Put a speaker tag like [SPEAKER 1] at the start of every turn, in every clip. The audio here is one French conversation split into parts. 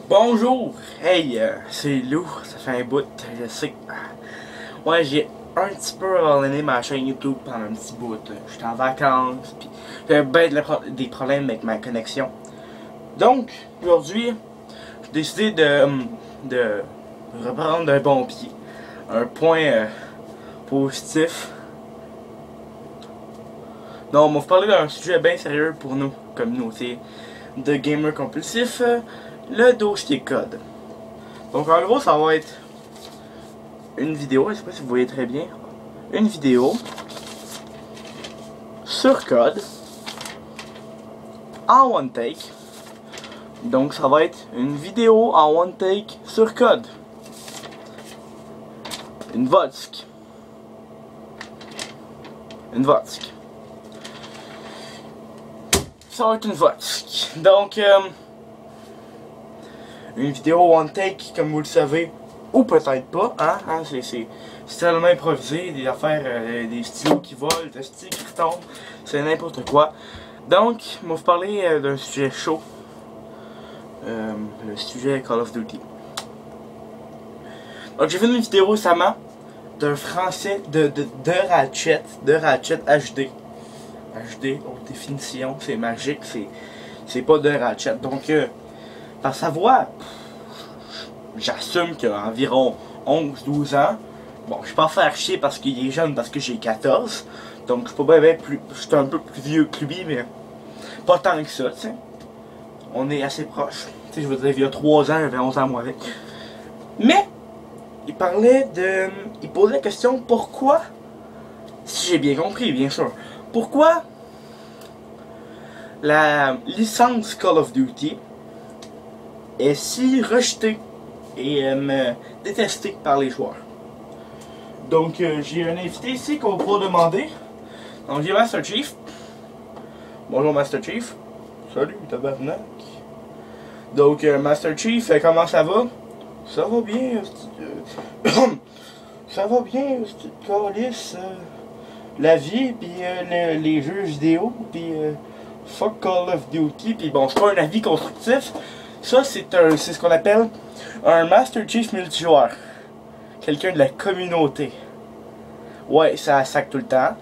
[SPEAKER 1] Bonjour! Hey, c'est Lou, ça fait un bout, je sais. Ouais, j'ai un petit peu abandonné ma chaîne YouTube pendant un petit bout. J'étais en vacances, puis j'avais bien des problèmes avec ma connexion. Donc, aujourd'hui, j'ai décidé de reprendre d'un bon pied. Un point positif. Non, on va vous parler d'un sujet bien sérieux pour nous, communauté de gamers compulsifs, le dossier code. Donc en gros, ça va être une vidéo, je sais pas si vous voyez très bien, une vidéo sur code en one take. Donc ça va être une vidéo en one take sur code. Une vodsk. Une vodsk. Ça va être une vodsk. Donc une vidéo one take, comme vous le savez, ou peut-être pas, hein, c'est tellement improvisé, des affaires, des stylos qui volent, des stylos qui retombent, c'est n'importe quoi. Donc, je vais vous parler d'un sujet chaud, le sujet Call of Duty. Donc, j'ai fait une vidéo récemment d'un français de Ratchet HD. HD, haute définition, c'est magique, c'est pas de Ratchet. Donc, par sa voix, j'assume qu'il a environ 11-12 ans. Bon, je suis pas faire chier parce qu'il est jeune, parce que j'ai 14. Donc, je suis pas bien plus. Je suis un peu plus vieux que lui, mais pas tant que ça, tu sais. On est assez proches. Tu sais, je veux dire, il y a 3 ans, j'avais 11 ans moi avec. Mais, il parlait de. Il posait la question pourquoi, si j'ai bien compris, bien sûr, pourquoi la licence Call of Duty est si rejetée et détestée par les joueurs. Donc j'ai un invité ici qu'on va pouvoir demander. Donc j'ai Master Chief. Bonjour Master Chief. Salut tabarnak. Donc Master Chief, comment ça va? Ça va bien, ça va bien, calice, la vie, puis les jeux vidéo, puis fuck Call of Duty, puis bon, c'est pas un avis constructif. Ça, c'est ce qu'on appelle un Master Chief multijoueur. Quelqu'un de la communauté. Ouais, ça sac tout le temps.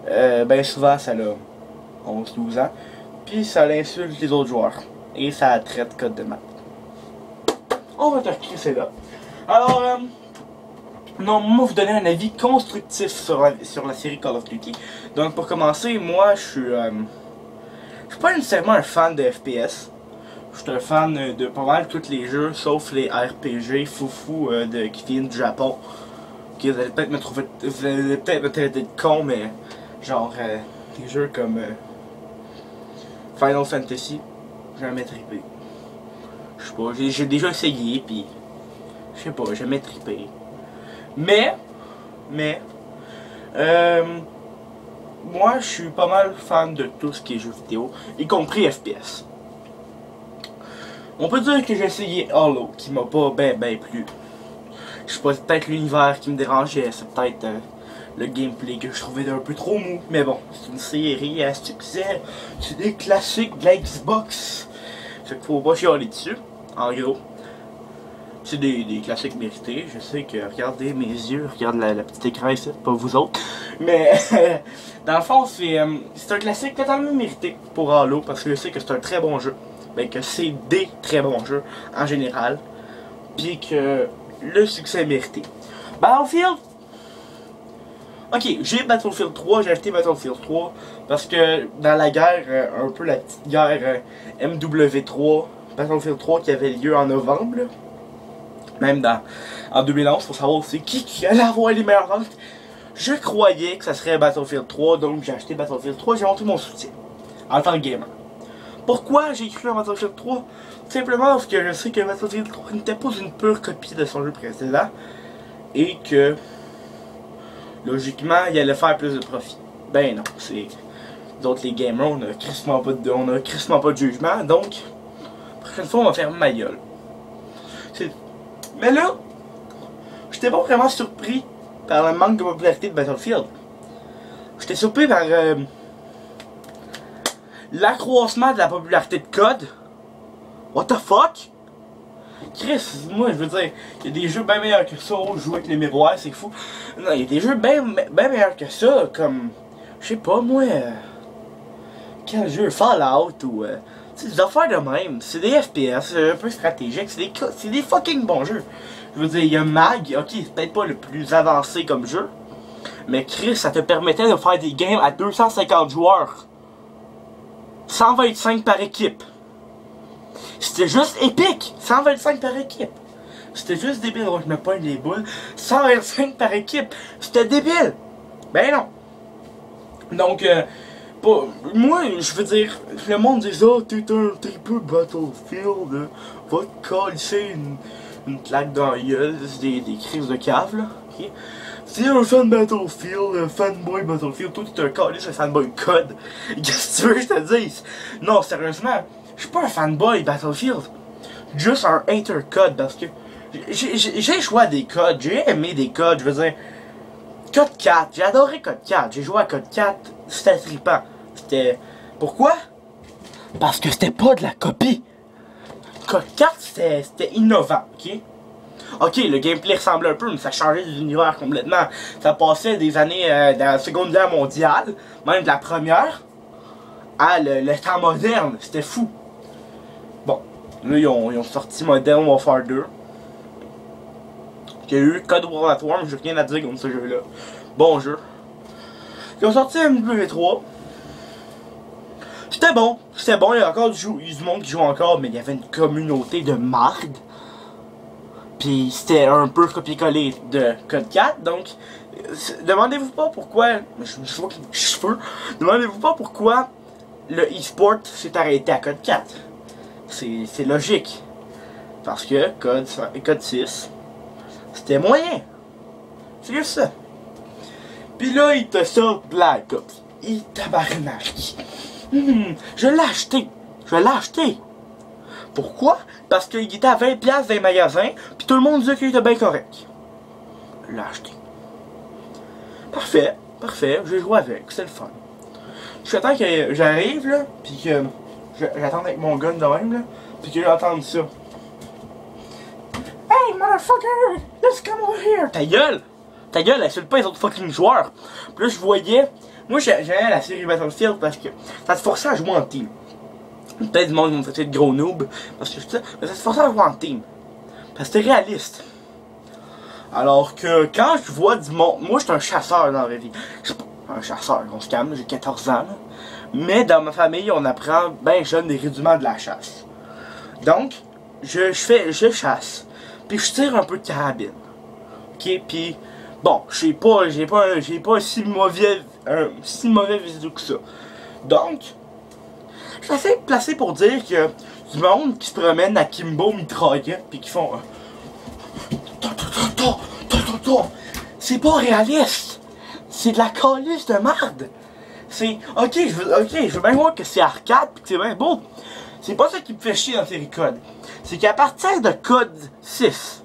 [SPEAKER 1] Ben souvent, ça a 11-12 ans. Puis ça insulte les autres joueurs. Et ça traite code de map. On va te recrisser là. Alors, non, moi, vous donner un avis constructif sur la série Call of Duty. Donc, pour commencer, moi, je suis pas nécessairement un fan de FPS. Je suis un fan de pas mal tous les jeux, sauf les RPG foufou qui viennent du Japon. Okay, vous allez peut-être me trouver, vous allez peut-être me traiter de con, mais genre des jeux comme Final Fantasy, j'ai jamais trippé. Je sais pas, j'ai déjà essayé, puis je sais pas, j'ai jamais trippé. Mais, moi je suis pas mal fan de tout ce qui est jeux vidéo, y compris FPS. On peut dire que j'ai essayé Halo, qui m'a pas ben plu. Je sais pas, c'est peut-être l'univers qui me dérangeait, c'est peut-être le gameplay que je trouvais un peu trop mou. Mais bon, c'est une série à succès, c'est des classiques de la Xbox. Fait qu'il faut pas chialer dessus, en gros. C'est des classiques mérités, je sais que, regardez mes yeux, regarde la petite écran ici, pas vous autres. Mais, dans le fond, c'est un classique totalement mérité pour Halo, parce que je sais que c'est un très bon jeu. Ben, que c'est des très bons jeux en général, puis que le succès est mérité. Battlefield, ok, j'ai Battlefield 3, j'ai acheté Battlefield 3 parce que dans la guerre, un peu la petite guerre MW3, Battlefield 3 qui avait lieu en novembre, là, même en 2011, faut savoir c'est qui allait avoir les meilleures ventes. Je croyais que ça serait Battlefield 3, donc j'ai acheté Battlefield 3, j'ai montré mon soutien en tant que gamer. Pourquoi j'ai écrit un Battlefield 3? Simplement parce que je sais que Battlefield 3 n'était pas une pure copie de son jeu précédent et que logiquement il allait faire plus de profit. Ben non, c'est d'autres les gamers, on a crissement pas de jugement, donc la prochaine fois on va faire ma gueule. Mais là, j'étais pas vraiment surpris par le manque de popularité de Battlefield. J'étais surpris par l'accroissement de la popularité de code. What the fuck? Chris, moi, je veux dire, il y a des jeux bien meilleurs que ça. Jouer avec les miroirs, c'est fou. Non, il y a des jeux bien meilleurs que ça, comme, je sais pas, moi, quel jeu, Fallout ou, tu sais, des affaires de même. C'est des FPS, un peu stratégiques, c'est des fucking bons jeux. Je veux dire, il y a Mag, ok, c'est peut-être pas le plus avancé comme jeu, mais Chris, ça te permettait de faire des games à 250 joueurs. 125 par équipe. C'était juste épique. 125 par équipe. C'était juste débile. Oh, je me pogne les boules. 125 par équipe. C'était débile. Ben non. Donc, moi, je veux dire, le monde dit oh, t'es un triple Battlefield. Va te coller une claque dans la gueule. C'est des crises de cave, là. Okay? Si un fan Battlefield, un fanboy Battlefield, toi t'es un calice de fanboy code. Qu'est-ce que tu veux que je te dise? Non, sérieusement, je suis pas un fanboy Battlefield. Juste un hater code parce que j'ai joué à des codes, j'ai aimé des codes, je veux dire. Code 4, j'ai adoré Code 4, j'ai joué à Code 4, c'était trippant. C'était. Pourquoi? Parce que c'était pas de la copie. Code 4, c'était innovant, ok? Ok, le gameplay ressemblait un peu, mais ça changeait l'univers complètement. Ça passait des années de la Seconde Guerre mondiale, même de la Première, à le temps moderne. C'était fou. Bon, là, ils ont sorti Modern Warfare 2. Il y a eu Code War at War, mais j'ai rien à dire contre ce jeu-là. Bon jeu. Ils ont sorti MW3. C'était bon, il y a encore du monde qui joue encore, mais il y avait une communauté de marde. Puis c'était un peu copié-collé de Code 4, donc demandez-vous pas pourquoi, je vois que les cheveux, demandez-vous pas pourquoi le e-sport s'est arrêté à Code 4. C'est logique. Parce que Code 6, c'était moyen. C'est juste ça. Puis là, il te sort Black Ops. Il tabarnak. Je l'ai acheté. Pourquoi? Parce qu'il était à 20$ dans les magasins, puis tout le monde disait qu'il était bien correct. Je l'ai acheté. Parfait, j'ai joué avec, c'est le fun. J'attends que j'arrive, là, puis que j'attends avec mon gun de même, là, puis que j'entende ça. Hey, motherfucker, let's come over here! Ta gueule, insulte pas les autres fucking joueurs. Puis là, je voyais, moi j'aimais la série Battlefield parce que ça te forçait à jouer en team. Peut-être du monde qui vont me traiter de gros noob, parce que ça, mais ça te forçait à jouer en team. Parce que c'était réaliste. Alors que quand je vois du monde, moi je suis un chasseur dans la vraie vie. Je suis pas un chasseur, on se calme, j'ai 14 ans. Là. Mais dans ma famille, on apprend bien jeune des rudiments de la chasse. Donc, je chasse. Puis je tire un peu de carabine. Ok, puis bon, j'ai pas un si mauvais visu que ça. Donc, je suis assez placé pour dire que du monde qui se promène à Kimbo mitraillette puis qui font c'est pas réaliste. C'est de la calice de merde. C'est ok, je veux bien voir que c'est arcade pis que c'est bien beau. C'est pas ça qui me fait chier dans ces codes. C'est qu'à partir de code 6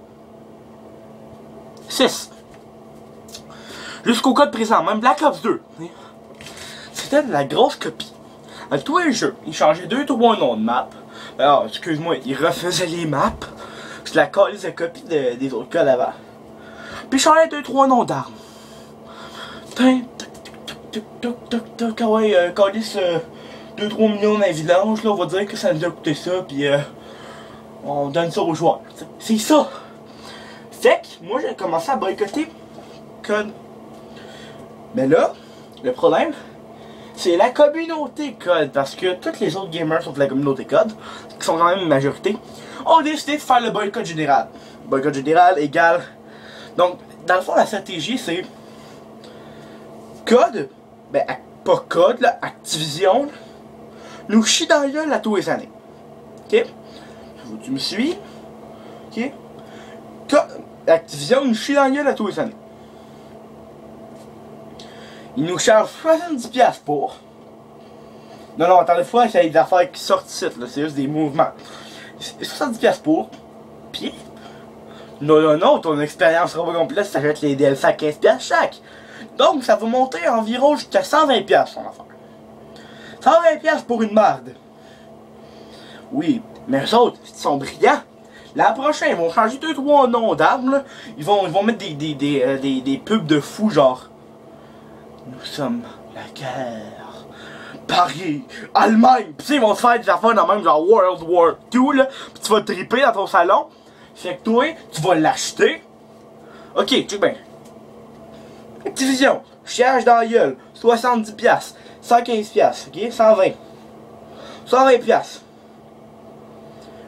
[SPEAKER 1] jusqu'au code présent, même Black Ops 2, c'était de la grosse copie. À tous les jeux, ils changeaient 2-3 noms de map. Alors, excuse-moi, ils refaisaient les maps. C'est la calice de copie des autres codes avant. Puis ils changeaient 2-3 noms d'armes. Ah ouais, calice 2-3 millions d'un vidange, là, on va dire que ça nous a coûté ça, puis on donne ça aux joueurs. C'est ça! Fait que moi j'ai commencé à boycotter Code. Mais là, le problème, c'est la communauté Code, parce que tous les autres gamers sauf la communauté Code, qui sont quand même une majorité, ont décidé de faire le boycott général. Boycott général égale. Donc, dans le fond, la stratégie c'est Code, ben pas Code, là, Activision, nous chie dans la gueule à tous les années. Ok? Tu me suis? Ok? Activision nous chie dans la gueule à tous les années. Ils nous chargent 70$ pour. Non, attendez, fois qu'il y a des affaires qui sortent ici, là, c'est juste des mouvements. 70$ pour. Puis, non, ton expérience sera pas complète si t'achètes les DLC à 15$ chaque. Donc, ça va monter environ jusqu'à 120$ son affaire. 120$ pour une marde. Oui, mais eux autres, ils sont brillants. La prochaine, ils vont changer 2-3 noms d'armes, là. Ils vont mettre des pubs de fous, genre. Nous sommes la guerre. Paris, Allemagne. Pis ils vont te faire des affaires dans même, genre World War II, là. Pis tu vas te triper dans ton salon. Fait que toi, tu vas l'acheter. Ok, check bien. Activision, chiage dans la gueule. 70$. 115$, ok? 120. 120$.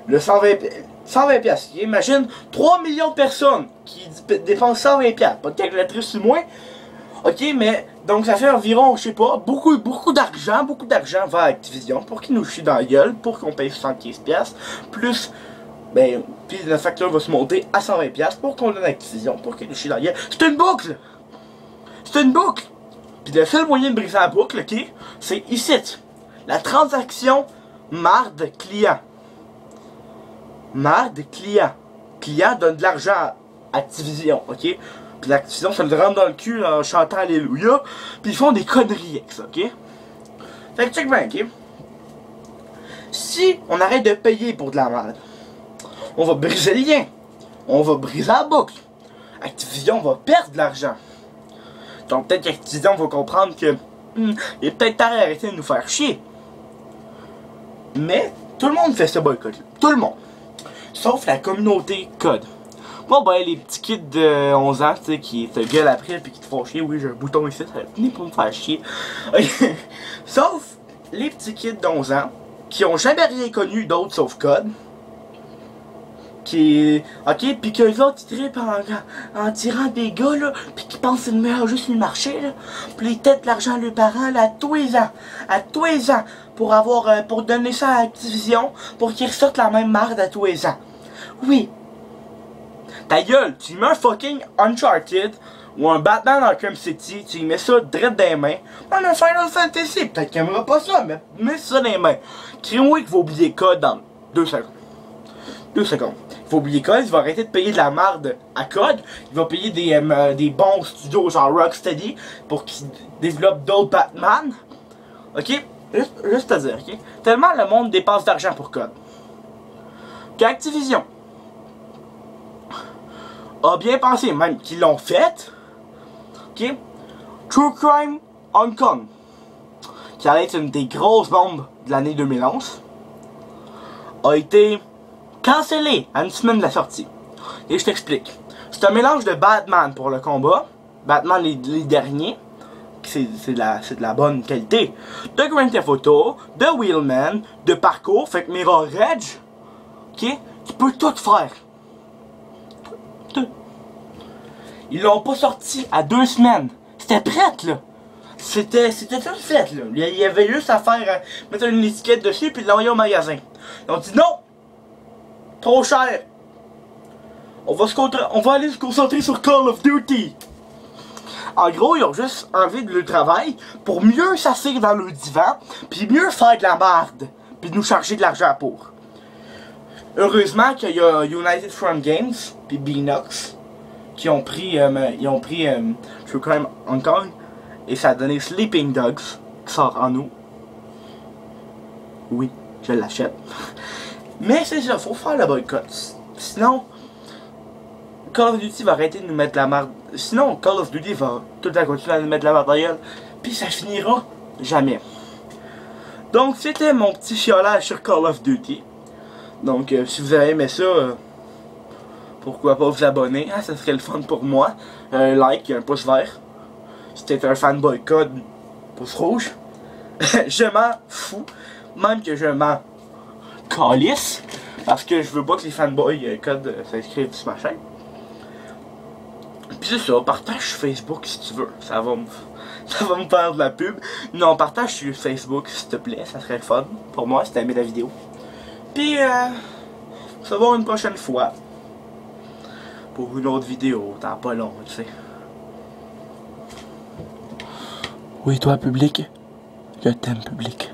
[SPEAKER 1] Le 120$, ok? Imagine 3 millions de personnes qui dépensent 120$. Pas de calculatrice sur moi. Ok, mais donc ça fait environ, je sais pas, beaucoup d'argent vers Activision pour qu'ils nous chient dans la gueule, pour qu'on paye 75$. Plus, ben, puis la facture va se monter à 120$ pour qu'on donne à Activision, pour qu'ils nous chient dans la gueule. C'est une boucle! C'est une boucle! Puis le seul moyen de briser la boucle, ok, c'est ici. La transaction marde client. Marde client. Client donne de l'argent à Activision, ok? Puis l'Activision, ça le rentre dans le cul en chantant Alléluia. Puis ils font des conneries avec ça, ok? Fait que check bien, ok? Si on arrête de payer pour de la merde, on va briser le lien. On va briser la boucle. Activision va perdre de l'argent. Donc peut-être qu'Activision va comprendre que il est peut-être temps d'arrêter de nous faire chier. Mais tout le monde fait ce boycott. Tout le monde. Sauf la communauté code. Bon ben les petits kids de 11 ans, tu sais, qui te gueulent après puis qui te font chier. Oui, j'ai un bouton ici, ça va venir pour me faire chier. Sauf les petits kids de 11 ans qui ont jamais rien connu d'autre sauf code. Ok, pis qu'eux autres ils trippent en tirant des gars là, pis qui pensent que c'est le meilleur jeu sur le marché là, pis ils têtent l'argent à leurs parents là, à tous les ans, pour donner ça à Activision, pour qu'ils ressortent la même marde à tous les ans. Oui. Ta gueule, tu mets un fucking Uncharted ou un Batman Arkham City, tu mets ça direct dans les mains. On a un Final Fantasy, peut-être qu'il aimera pas ça, mais mets ça dans les mains. Crée-moi qu'il va oublier code dans 2 secondes. 2 secondes. Il faut oublier Code, il va arrêter de payer de la merde à Code. Il va payer des bons studios genre Rocksteady pour qu'ils développent d'autres Batman. Ok? Juste à dire, ok? Tellement le monde dépense d'argent pour Code. Qu'Activision a bien pensé, même qu'ils l'ont fait. Ok? True Crime Hong Kong, qui allait être une des grosses bombes de l'année 2011, a été cancellé à une semaine de la sortie. Et je t'explique. C'est un mélange de Batman pour le combat, Batman les derniers, c'est de la bonne qualité, de Grand Theft Auto, de Wheelman, de parcours, fait que Mirror Edge, ok, tu peux tout faire. Tout. Ils l'ont pas sorti à 2 semaines. C'était prêt là. C'était tout fait là. Il y avait juste à faire mettre une étiquette dessus puis l'envoyer au magasin. Ils ont dit non. Trop cher. On va aller se concentrer sur Call of Duty. En gros, ils ont juste enlevé de leur travail pour mieux s'asseoir dans le divan, puis mieux faire de la merde, puis nous charger de l'argent pour. Heureusement qu'il y a United Front Games, puis Beanox, qui ont pris True Crime Hong Kong, et ça a donné Sleeping Dogs, qui sort en août. Oui, je l'achète. Mais c'est ça, faut faire le boycott. Sinon, Call of Duty va arrêter de nous mettre la merde. Sinon, Call of Duty va tout le temps continuer à nous mettre la merde dans la gueule. Puis ça finira jamais. Donc, c'était mon petit chiolage sur Call of Duty. Donc, si vous avez aimé ça, pourquoi pas vous abonner. Hein, ça serait le fun pour moi. Un like, un pouce vert. Si t'es un fanboy code, pouce rouge. Je m'en fous. Même que je m'en calisse, parce que je veux pas que les fanboys code s'inscrivent sur ma chaîne. Puis c'est ça, partage sur Facebook si tu veux, ça va me faire de la pub. Non, partage sur Facebook s'il te plaît, ça serait le fun pour moi si t'as aimé la vidéo. Puis on se revoit une prochaine fois pour une autre vidéo, t'as pas long, tu sais. Oui toi public, je t'aime public.